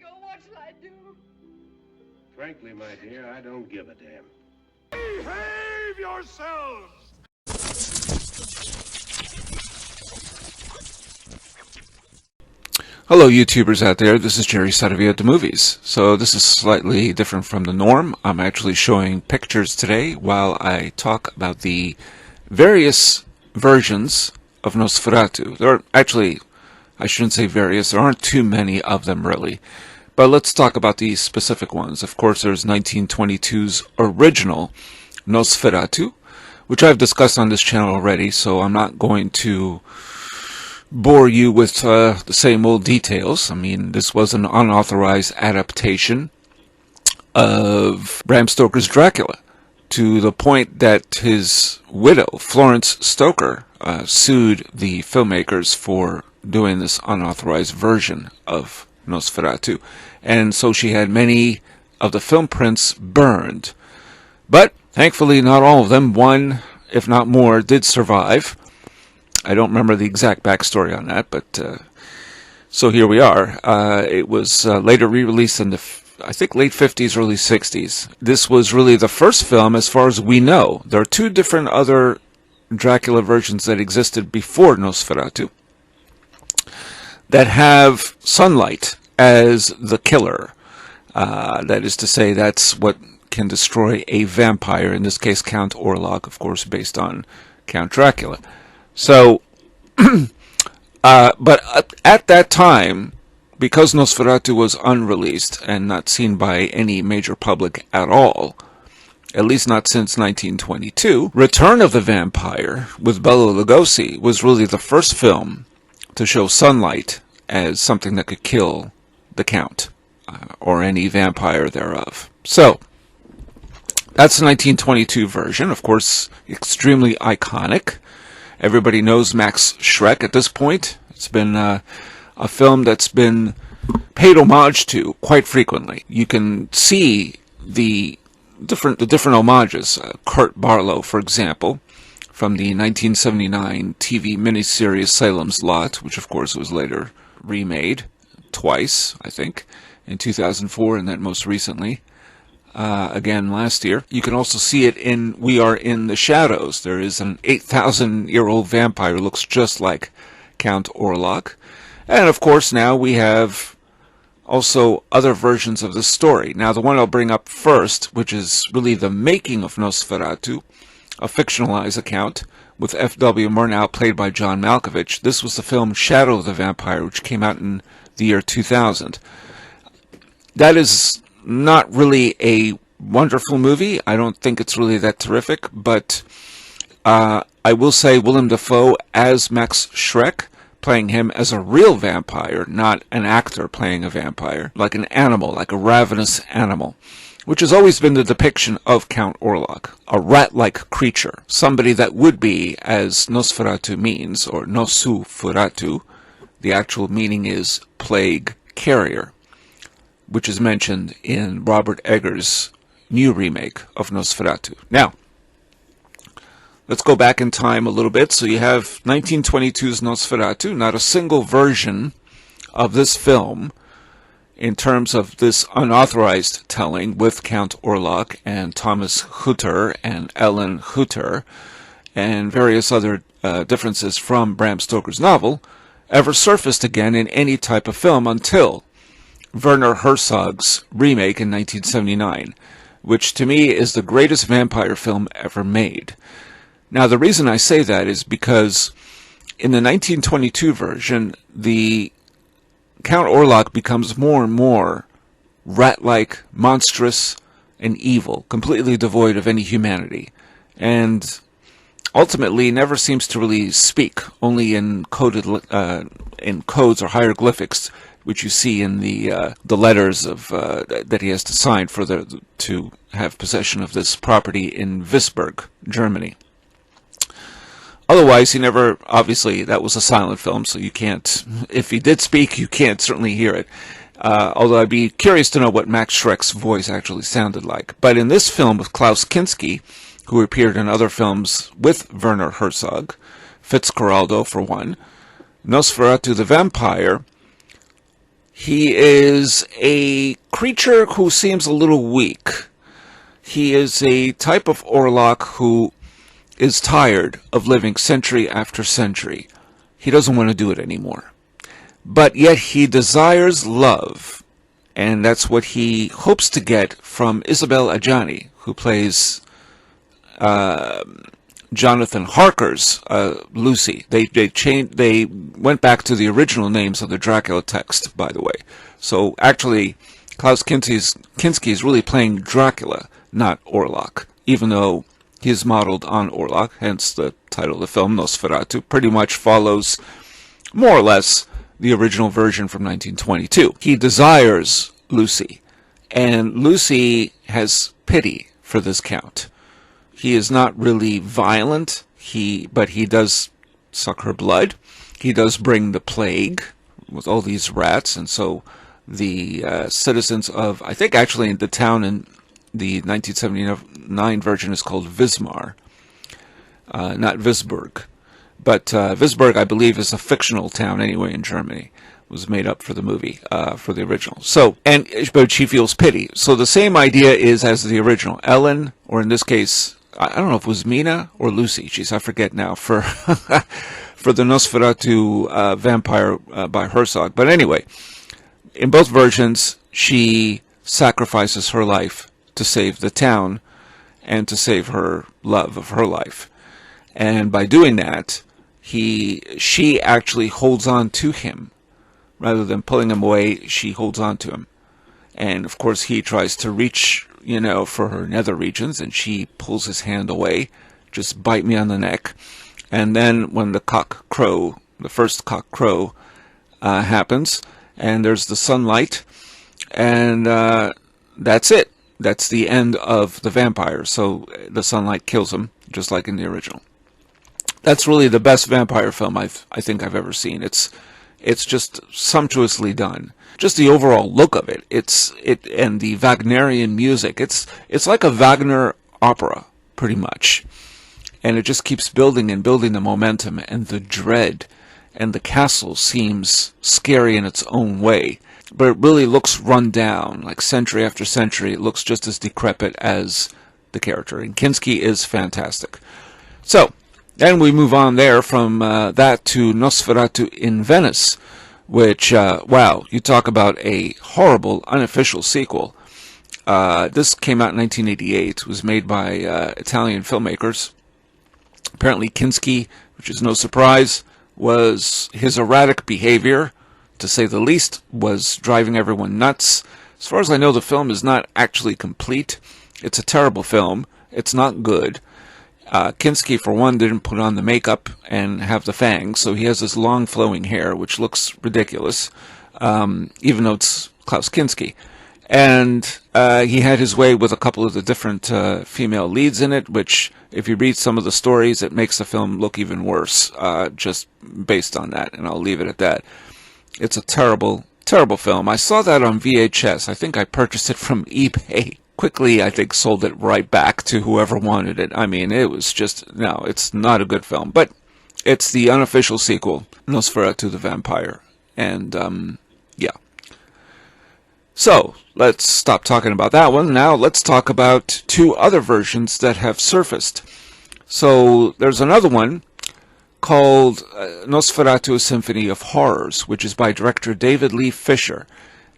go? What shall I do? Frankly, my dear, I don't give a damn. Behave yourselves! Hello YouTubers out there, this is Jerry Saravia at the movies. So this is slightly different from the norm. I'm actually showing pictures today while I talk about the various versions of Nosferatu. There are actually, I shouldn't say various, there aren't too many of them really. But let's talk about the specific ones. Of course there's 1922's original Nosferatu, which I've discussed on this channel already, so I'm not going to bore you with the same old details. I mean, this was an unauthorized adaptation of Bram Stoker's Dracula, to the point that his widow, Florence Stoker, sued the filmmakers for doing this unauthorized version of Nosferatu. And so she had many of the film prints burned. But thankfully not all of them, one, if not more, did survive. I don't remember the exact backstory on that, but so here we are. It was later re-released in the, I think, late 50s, early 60s. This was really the first film, as far as we know. There are two different other Dracula versions that existed before Nosferatu that have sunlight as the killer. That is to say, that's what can destroy a vampire, in this case Count Orlok, of course, based on Count Dracula. So, but at that time, because Nosferatu was unreleased and not seen by any major public at all, at least not since 1922, Return of the Vampire with Bela Lugosi was really the first film to show sunlight as something that could kill the Count, or any vampire thereof. So, that's the 1922 version, of course, extremely iconic. Everybody knows Max Schreck at this point. It's been a film that's been paid homage to quite frequently. You can see the different homages. Kurt Barlow, for example, from the 1979 TV miniseries Salem's Lot, which of course was later remade twice, I think, in 2004 and then most recently. Again last year. You can also see it in We Are in the Shadows. There is an 8,000-year-old vampire who looks just like Count Orlok. And of course now we have also other versions of the story. Now the one I'll bring up first, which is really the making of Nosferatu, a fictionalized account with F.W. Murnau, played by John Malkovich. This was the film Shadow of the Vampire, which came out in the year 2000. That is not really a wonderful movie. I don't think it's really that terrific, but I will say Willem Dafoe as Max Schreck, playing him as a real vampire, not an actor playing a vampire, like an animal, like a ravenous animal, which has always been the depiction of Count Orlok, a rat-like creature, somebody that would be, as Nosferatu means, or Nosufuratu, the actual meaning is plague carrier, which is mentioned in Robert Eggers' new remake of Nosferatu. Now, let's go back in time a little bit. So you have 1922's Nosferatu, not a single version of this film in terms of this unauthorized telling with Count Orlok and Thomas Hutter and Ellen Hutter and various other differences from Bram Stoker's novel ever surfaced again in any type of film until Werner Herzog's remake in 1979, which to me is the greatest vampire film ever made. Now the reason I say that is because in the 1922 version, the Count Orlok becomes more and more rat-like, monstrous, and evil, completely devoid of any humanity, and ultimately never seems to really speak, only in codes or hieroglyphics, which you see in the letters of that he has to sign for to have possession of this property in Visburg, Germany. Otherwise, he never, obviously, that was a silent film, so you can't, if he did speak, you can't certainly hear it. Although I'd be curious to know what Max Schreck's voice actually sounded like. But in this film with Klaus Kinski, who appeared in other films with Werner Herzog, Fitzcarraldo for one, Nosferatu the Vampire, He is a creature who seems a little weak. He is a type of Orlok who is tired of living century after century. He doesn't want to do it anymore. But yet he desires love. And that's what he hopes to get from Isabelle Adjani, who plays Jonathan Harker's Lucy. They went back to the original names of the Dracula text, by the way. So actually, Klaus Kinski is really playing Dracula, not Orlok, even though he is modeled on Orlok, hence the title of the film, Nosferatu, pretty much follows more or less the original version from 1922. He desires Lucy, and Lucy has pity for this count. He is not really violent, but he does suck her blood. He does bring the plague with all these rats, and so the citizens of, I think actually the town in the 1979 version is called Wismar, not Wisburg. But Wisburg, I believe, is a fictional town anyway in Germany. It was made up for the movie, for the original. But she feels pity. So the same idea is as the original. Ellen, or in this case, I don't know if it was Mina or Lucy. Jeez, I forget now. For for the Nosferatu vampire by Herzog. But anyway, in both versions, she sacrifices her life to save the town and to save her love of her life. And by doing that, she actually holds on to him. Rather than pulling him away, she holds on to him. And of course he tries to reach, for her nether regions, and she pulls his hand away. Just bite me on the neck. And then when the first cock crow happens, and there's the sunlight, and that's it. That's the end of the vampire. So the sunlight kills him, just like in the original. That's really the best vampire film I think I've ever seen. It's just sumptuously done. Just the overall look of it. And the Wagnerian music. It's like a Wagner opera, pretty much. And it just keeps building and building the momentum and the dread. And the castle seems scary in its own way. But it really looks run down. Like century after century, it looks just as decrepit as the character. And Kinski is fantastic. So, then we move on there from that to Nosferatu in Venice, which, wow, you talk about a horrible, unofficial sequel. This came out in 1988. It was made by Italian filmmakers. Apparently Kinski, which is no surprise, his erratic behavior, to say the least, was driving everyone nuts. As far as I know, the film is not actually complete. It's a terrible film. It's not good. Kinski, for one, didn't put on the makeup and have the fangs, so he has this long flowing hair, which looks ridiculous, even though it's Klaus Kinski. And he had his way with a couple of the different female leads in it, which, if you read some of the stories, it makes the film look even worse, just based on that, and I'll leave it at that. It's a terrible, terrible film. I saw that on VHS. I think I purchased it from eBay. Quickly, I think, sold it right back to whoever wanted it. I mean, it was just, no, it's not a good film. But it's the unofficial sequel, Nosferatu the Vampire. And, yeah. So, let's stop talking about that one. Now, let's talk about two other versions that have surfaced. So, there's another one called Nosferatu Symphony of Horrors, which is by director David Lee Fisher.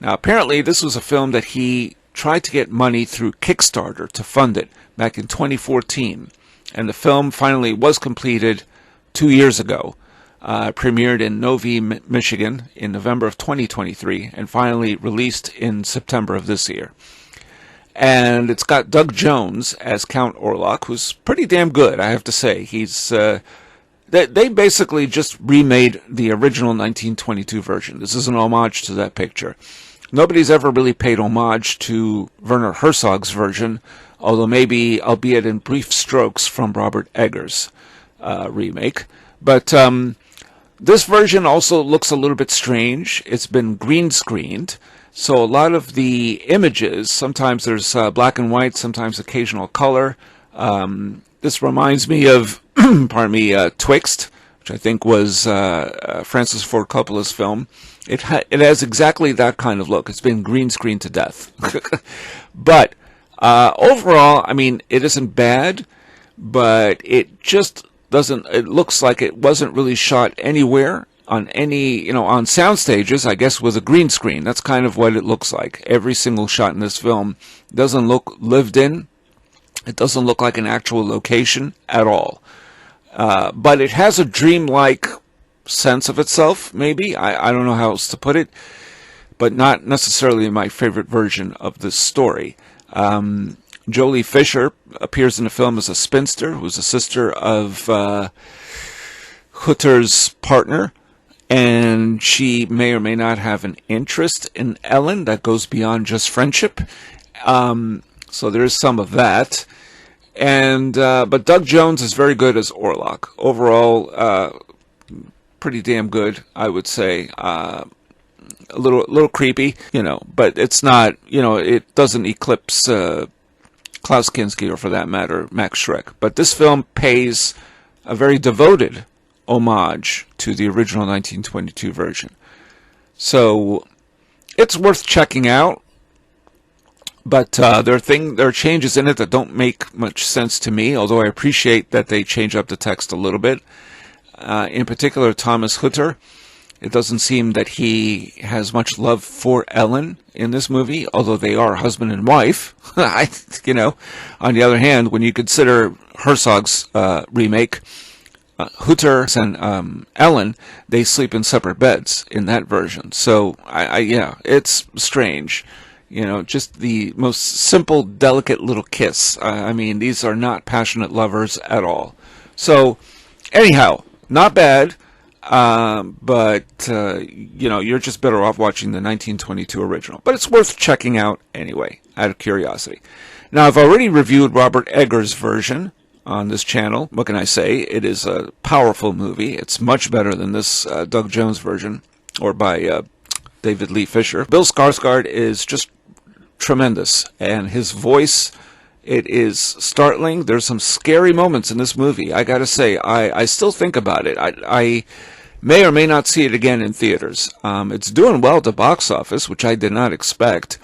Now, apparently, this was a film that he tried to get money through Kickstarter to fund it back in 2014. And the film finally was completed 2 years ago. Premiered in Novi, Michigan in November of 2023 and finally released in September of this year. And it's got Doug Jones as Count Orlok, who's pretty damn good, I have to say. He's they basically just remade the original 1922 version. This is an homage to that picture. Nobody's ever really paid homage to Werner Herzog's version, although maybe, albeit in brief strokes, from Robert Eggers' remake. But this version also looks a little bit strange. It's been green screened, so a lot of the images, sometimes there's black and white, sometimes occasional color. This reminds me of, pardon me, Twixt, which I think was Francis Ford Coppola's film. It has exactly that kind of look. It's been green screened to death. But overall, I mean, it isn't bad, but it just doesn't. It looks like it wasn't really shot anywhere on any, on sound stages, I guess, with a green screen. That's kind of what it looks like. Every single shot in this film doesn't look lived in. It doesn't look like an actual location at all. But it has a dreamlike sense of itself, maybe. I don't know how else to put it, but not necessarily my favorite version of this story. Jolie Fisher appears in the film as a spinster who's a sister of Hutter's partner, and she may or may not have an interest in Ellen that goes beyond just friendship. So there is some of that. And but Doug Jones is very good as Orlok. Overall, pretty damn good, I would say. A little creepy, but it's not, it doesn't eclipse Klaus Kinski, or for that matter, Max Schreck. But this film pays a very devoted homage to the original 1922 version. So it's worth checking out. But there are changes in it that don't make much sense to me, although I appreciate that they change up the text a little bit. In particular, Thomas Hutter. It doesn't seem that he has much love for Ellen in this movie, although they are husband and wife. On the other hand, when you consider Herzog's remake, Hutter and Ellen, they sleep in separate beds in that version. So, it's strange. Just the most simple, delicate little kiss. I mean, these are not passionate lovers at all. So, anyhow, not bad. But you're just better off watching the 1922 original. But it's worth checking out anyway, out of curiosity. Now, I've already reviewed Robert Eggers' version on this channel. What can I say? It is a powerful movie. It's much better than this Doug Jones version, or by David Lee Fisher. Bill Skarsgård is just tremendous, and his voice, it is startling. There's some scary moments in this movie. I gotta say, I still think about it. I may or may not see it again in theaters. It's doing well at the box office, which I did not expect.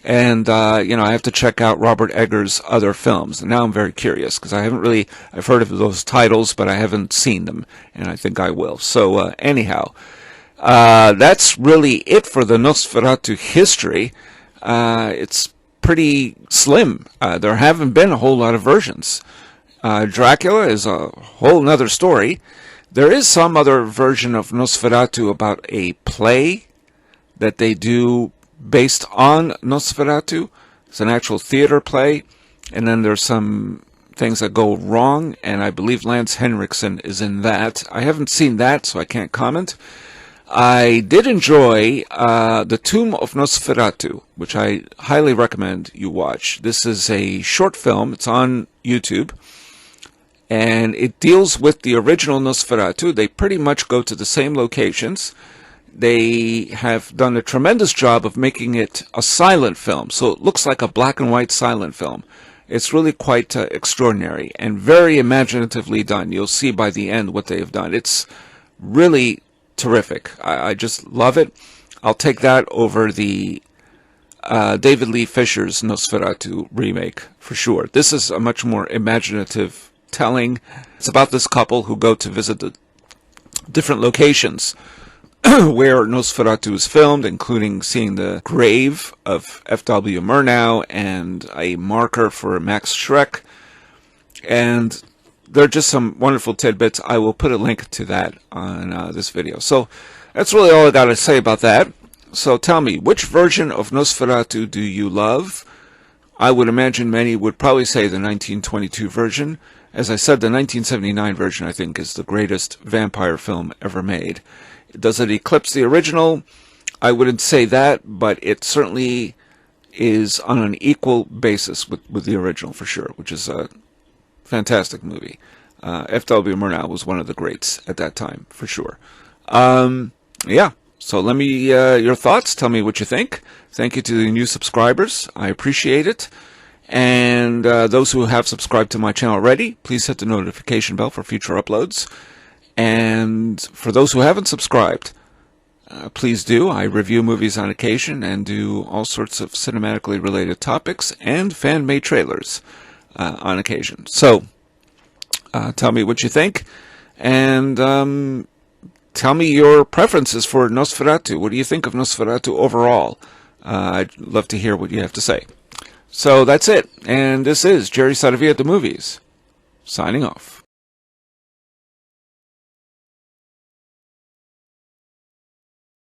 And, I have to check out Robert Eggers' other films. And now I'm very curious, because I've heard of those titles, but I haven't seen them, and I think I will. So, anyhow, that's really it for the Nosferatu history. It's pretty slim. There haven't been a whole lot of versions. Dracula is a whole nother story. There is some other version of Nosferatu about a play that they do based on Nosferatu. It's an actual theater play, and then there's some things that go wrong, and I believe Lance Henriksen is in that. I haven't seen that, so I can't comment. I did enjoy The Tomb of Nosferatu, which I highly recommend you watch. This is a short film. It's on YouTube, and it deals with the original Nosferatu. They pretty much go to the same locations. They have done a tremendous job of making it a silent film, so it looks like a black and white silent film. It's really quite extraordinary and very imaginatively done. You'll see by the end what they have done. It's really terrific. I just love it. I'll take that over the David Lee Fisher's Nosferatu remake for sure. This is a much more imaginative telling. It's about this couple who go to visit the different locations where Nosferatu is filmed, including seeing the grave of F.W. Murnau and a marker for Max Schreck. And there are just some wonderful tidbits. I will put a link to that on this video. So that's really all I got to say about that. So tell me, which version of Nosferatu do you love? I would imagine many would probably say the 1922 version. As I said, the 1979 version, I think, is the greatest vampire film ever made. Does it eclipse the original? I wouldn't say that, but it certainly is on an equal basis with the original, for sure, which is a fantastic movie. F.W. Murnau was one of the greats at that time, for sure. Yeah, so let me, your thoughts, tell me what you think. Thank you to the new subscribers. I appreciate it. And those who have subscribed to my channel already, please hit the notification bell for future uploads. And for those who haven't subscribed, please do. I review movies on occasion and do all sorts of cinematically related topics and fan-made trailers on occasion. So, tell me what you think, and tell me your preferences for Nosferatu. What do you think of Nosferatu overall? I'd love to hear what you have to say. So that's it, and this is Jerry Saravia at the Movies, signing off.